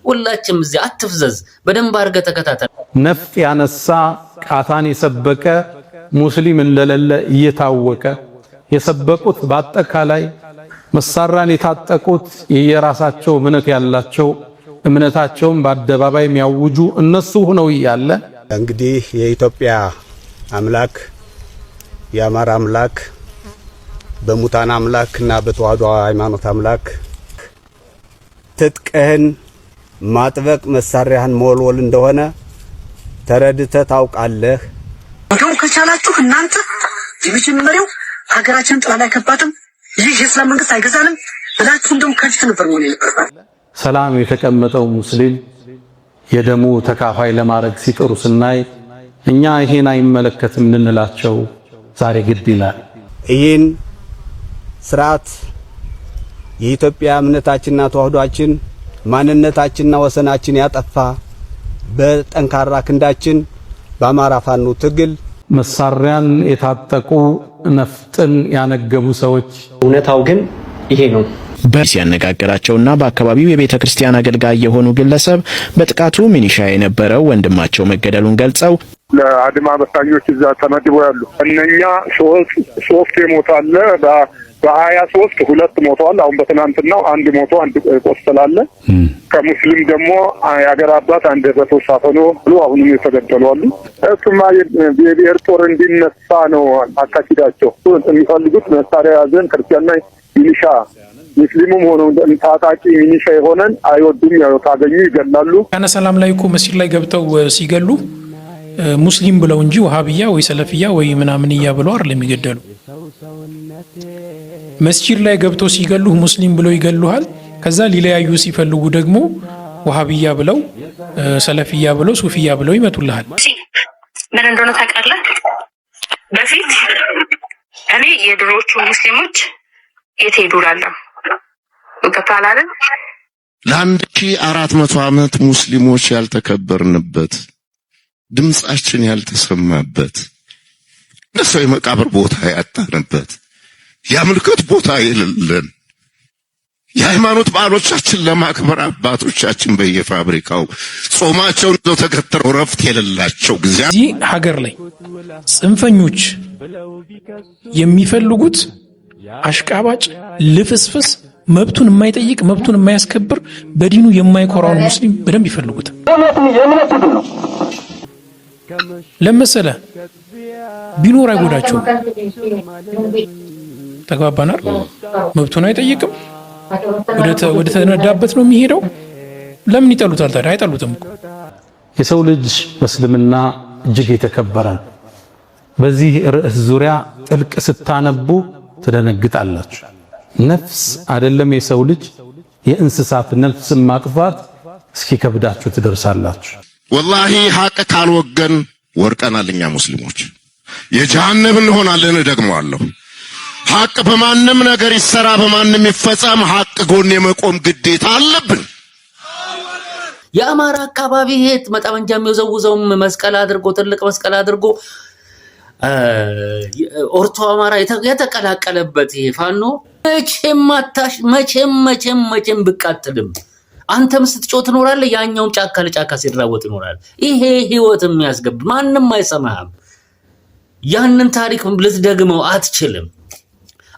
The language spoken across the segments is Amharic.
ሁላችንም እዚህ አትፍዘዝ በደንብ አርገ ተከታተል ነፍ ያነሳ ቃታን የሰበከ ሙስሊም እንደሌለ እየታወቀ የሰበቁት በአጠቃላይ መሳራን የታጠቁት የራሳቸው እምነት ያላቸው እምነታቸውን በአደባባይ የሚያውጁ እነሱ ሆነው ይያለ እንግዲህ የኢትዮጵያ አምላክ የአማራ አምላክ በሙታን አምላክና በተዋህዶ ሃይማኖት አምላክ ትጥቅህን ማጥበቅ መሳሪያህን መወልወል እንደሆነ ተረድተህ ታውቃለህ። እንደው ከቻላችሁ እናንተ የመጀመሪያው ሀገራችንን ጥላ ላይ ከባትም ይህ የእስላም መንግስት አይገዛንም ብላችሁ እንደው ከፊት ነበር ሆነ ይባላል። ሰላም የተቀመጠው ሙስሊም የደሙ ተካፋይ ለማድረግ ሲጥሩ ስናይ እኛ ይሄን አይመለከትም እንላቸው ዛሬ ግድ ይላል። ይህን ስርዓት የኢትዮጵያ እምነታችንና ተዋህዶአችን ማንነታችንና ወሰናችን ያጠፋ በጠንካራ ክንዳችን በአማራ ፋኖ ትግል መሳሪያን የታጠቁ ነፍጥን ያነገቡ ሰዎች እውነታው ግን ይሄ ነው። ሲያነጋግራቸውና በአካባቢው የቤተ ክርስቲያን አገልጋይ የሆኑ ግለሰብ በጥቃቱ ሚኒሻ የነበረው ወንድማቸው መገደሉን ገልጸው ለአድማ በታኞች እዛ ተመድበው ያሉ እነኛ ሶስት የሞታለ በ23 ሁለት ሞተዋል። አሁን በትናንትናው አንድ ሞቶ አንድ ቆስላለ። ከሙስሊም ደግሞ ያገር አባት አንድ በተሳፈኖ ብሎ አሁንም የተገደሉ አሉ። እሱማ የብሔር ጦር እንዲነሳ ነው አካሂዳቸው። የሚፈልጉት መሳሪያ ያዘን ክርስቲያንና ሚሊሻ ሙስሊሙም ሆኖ ታጣቂ ሚሊሻ የሆነን አይወዱም። ያው ታገኙ ይገላሉ። ካነ ሰላም ላይ እኮ መስጂድ ላይ ገብተው ሲገሉ ሙስሊም ብለው እንጂ ወሃቢያ ወይ ሰለፊያ ወይ ምናምን ብለው አይደለም የሚገደሉ። መስጂድ ላይ ገብተው ሲገሉ ሙስሊም ብለው ይገሉሃል። ከዛ ሊለያዩ ሲፈልጉ ደግሞ ወሃቢያ ብለው ሰለፊያ ብለው ሱፊያ ብለው ይመቱልሃል። ምን እንደሆነ ታውቃለህ? በፊት እኔ የድሮቹ ሙስሊሞች የት ሄዱ እላለሁ። ከተላለ ለ1400 ዓመት ሙስሊሞች ያልተከበርንበት ድምጻችን ያልተሰማበት ለሰው የመቃብር ቦታ ያጣንበት የአምልኮት ቦታ የሌለን የሃይማኖት በዓሎቻችን ለማክበር አባቶቻችን በየፋብሪካው ጾማቸውን ተከትረው ረፍት የሌላቸው ጊዜ እዚህ ሀገር ላይ ጽንፈኞች የሚፈልጉት አሽቃባጭ ልፍስፍስ መብቱን የማይጠይቅ መብቱን የማያስከብር በዲኑ የማይኮራውን ሙስሊም በደንብ ይፈልጉት። ለምሳሌ ቢኖር አይጎዳቸውም። ተግባባናል። መብቱን አይጠይቅም፣ ወደ ተነዳበት ነው የሚሄደው። ለምን ይጠሉታል ታዲያ? አይጠሉትም እኮ። የሰው ልጅ በእስልምና እጅግ የተከበረ በዚህ ርዕስ ዙሪያ ጥልቅ ስታነቡ ትደነግጣላችሁ። ነፍስ አይደለም የሰው ልጅ የእንስሳት ነፍስ ማጥፋት እስኪከብዳችሁ ትደርሳላችሁ። ወላሂ ሐቅ ካልወገን ወርቀናል። እኛ ሙስሊሞች የጀሃነም እንሆናለን። ደግሞአለሁ፣ ሐቅ በማንም ነገር ይሰራ በማንም ይፈጸም ሐቅ ጎን የመቆም ግዴታ አለብን። የአማራ አካባቢ ሄት መጠመንጃ የሚወዘውዘው መስቀል አድርጎ ትልቅ መስቀል አድርጎ ኦርቶ አማራ የተቀላቀለበት ይሄ ፋኖ መቼም ብቃጥልም አንተም ስትጮህ ትኖራለህ፣ ያኛውም ጫካ ለጫካ ሲራወጥ ይኖራል። ይሄ ህይወት የሚያስገብ ማንም አይሰማህም። ያንን ታሪክ ልትደግመው አትችልም።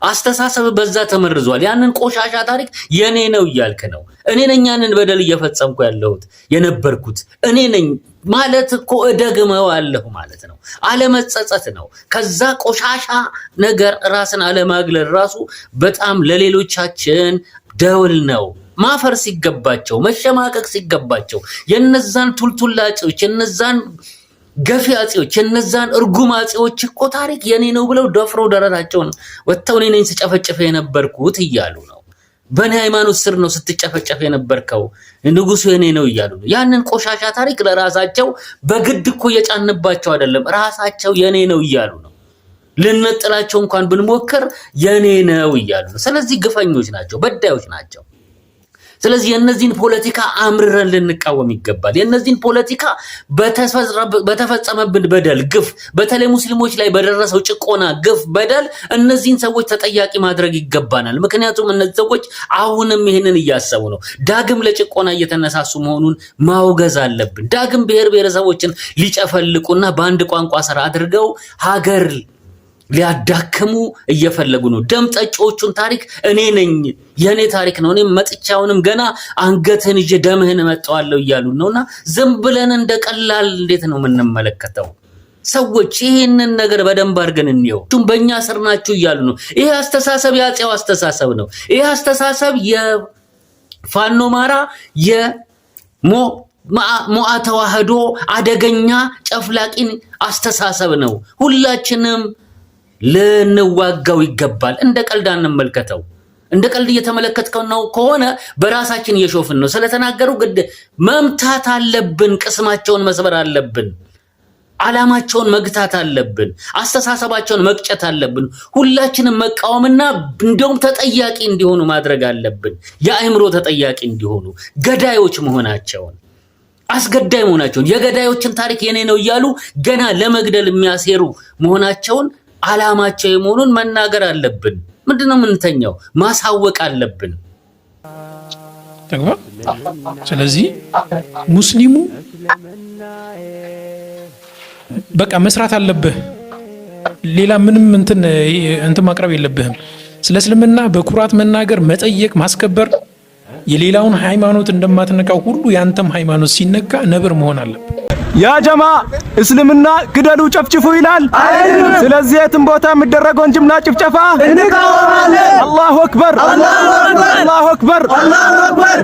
አስተሳሰብ በዛ ተመርዟል። ያንን ቆሻሻ ታሪክ የኔ ነው እያልክ ነው። እኔ ነኝ ያንን በደል እየፈጸምኩ ያለሁት የነበርኩት እኔ ነኝ ማለት እኮ እደግመዋለሁ ማለት ነው። አለመጸጸት ነው። ከዛ ቆሻሻ ነገር ራስን አለማግለል ራሱ በጣም ለሌሎቻችን ደውል ነው። ማፈር ሲገባቸው መሸማቀቅ ሲገባቸው የነዛን ቱልቱላጪዎች የነዛን ገፊ አጼዎች የነዛን እርጉም አጼዎች እኮ ታሪክ የኔ ነው ብለው ደፍረው ደረታቸውን ወጥተው እኔ ነኝ ስጨፈጨፈ የነበርኩት እያሉ ነው። በእኔ ሃይማኖት ስር ነው ስትጨፈጨፈ የነበርከው ንጉሱ የኔ ነው እያሉ ነው። ያንን ቆሻሻ ታሪክ ለራሳቸው በግድ እኮ የጫንባቸው አይደለም፣ ራሳቸው የኔ ነው እያሉ ነው። ልንጥላቸው እንኳን ብንሞክር የኔ ነው እያሉ ነው። ስለዚህ ግፈኞች ናቸው፣ በዳዮች ናቸው። ስለዚህ የነዚህን ፖለቲካ አምርረን ልንቃወም ይገባል። የነዚህን ፖለቲካ በተፈጸመብን በደል ግፍ፣ በተለይ ሙስሊሞች ላይ በደረሰው ጭቆና ግፍ በደል እነዚህን ሰዎች ተጠያቂ ማድረግ ይገባናል። ምክንያቱም እነዚህ ሰዎች አሁንም ይህንን እያሰቡ ነው። ዳግም ለጭቆና እየተነሳሱ መሆኑን ማውገዝ አለብን። ዳግም ብሔር ብሔረሰቦችን ሊጨፈልቁና በአንድ ቋንቋ ስራ አድርገው ሀገር ሊያዳክሙ እየፈለጉ ነው። ደም ጠጪዎቹን ታሪክ እኔ ነኝ፣ የኔ ታሪክ ነው፣ እኔ መጥቻውንም ገና አንገትህን ይዤ ደምህን እመጣዋለሁ እያሉ ነውና ዝም ብለን እንደቀላል እንዴት ነው የምንመለከተው? ሰዎች ይሄንን ነገር በደንብ አድርገን እንየው። በእኛ ስር ናችሁ እያሉ ነው። ይሄ አስተሳሰብ ያጼው አስተሳሰብ ነው። ይሄ አስተሳሰብ የፋኖ ማራ ሞዓ ተዋህዶ አደገኛ ጨፍላቂን አስተሳሰብ ነው። ሁላችንም ልንዋጋው ይገባል። እንደ ቀልድ አንመልከተው። እንደ ቀልድ እየተመለከትከው ነው ከሆነ በራሳችን እየሾፍን ነው። ስለተናገሩ ግድ መምታት አለብን። ቅስማቸውን መስበር አለብን። ዓላማቸውን መግታት አለብን። አስተሳሰባቸውን መቅጨት አለብን። ሁላችንም መቃወምና እንደውም ተጠያቂ እንዲሆኑ ማድረግ አለብን። የአእምሮ ተጠያቂ እንዲሆኑ ገዳዮች መሆናቸውን አስገዳይ መሆናቸውን የገዳዮችን ታሪክ የኔ ነው እያሉ ገና ለመግደል የሚያሴሩ መሆናቸውን ዓላማቸው የመሆኑን መናገር አለብን። ምንድነው የምንተኛው? ማሳወቅ አለብን። ተግባ። ስለዚህ ሙስሊሙ በቃ መስራት አለብህ። ሌላ ምንም እንትን ማቅረብ የለብህም። ስለ እስልምና በኩራት መናገር፣ መጠየቅ፣ ማስከበር የሌላውን ሃይማኖት እንደማትነካው ሁሉ ያንተም ሃይማኖት ሲነካ ነብር መሆን አለበት። ያ ጀማ እስልምና ግደሉ ጨፍጭፉ ይላል። ስለዚህ የትም ቦታ የሚደረገውን ጅምላ ጭፍጨፋ እንቃወማለን። አላሁ አክበር፣ አላሁ አክበር፣ አላሁ አክበር።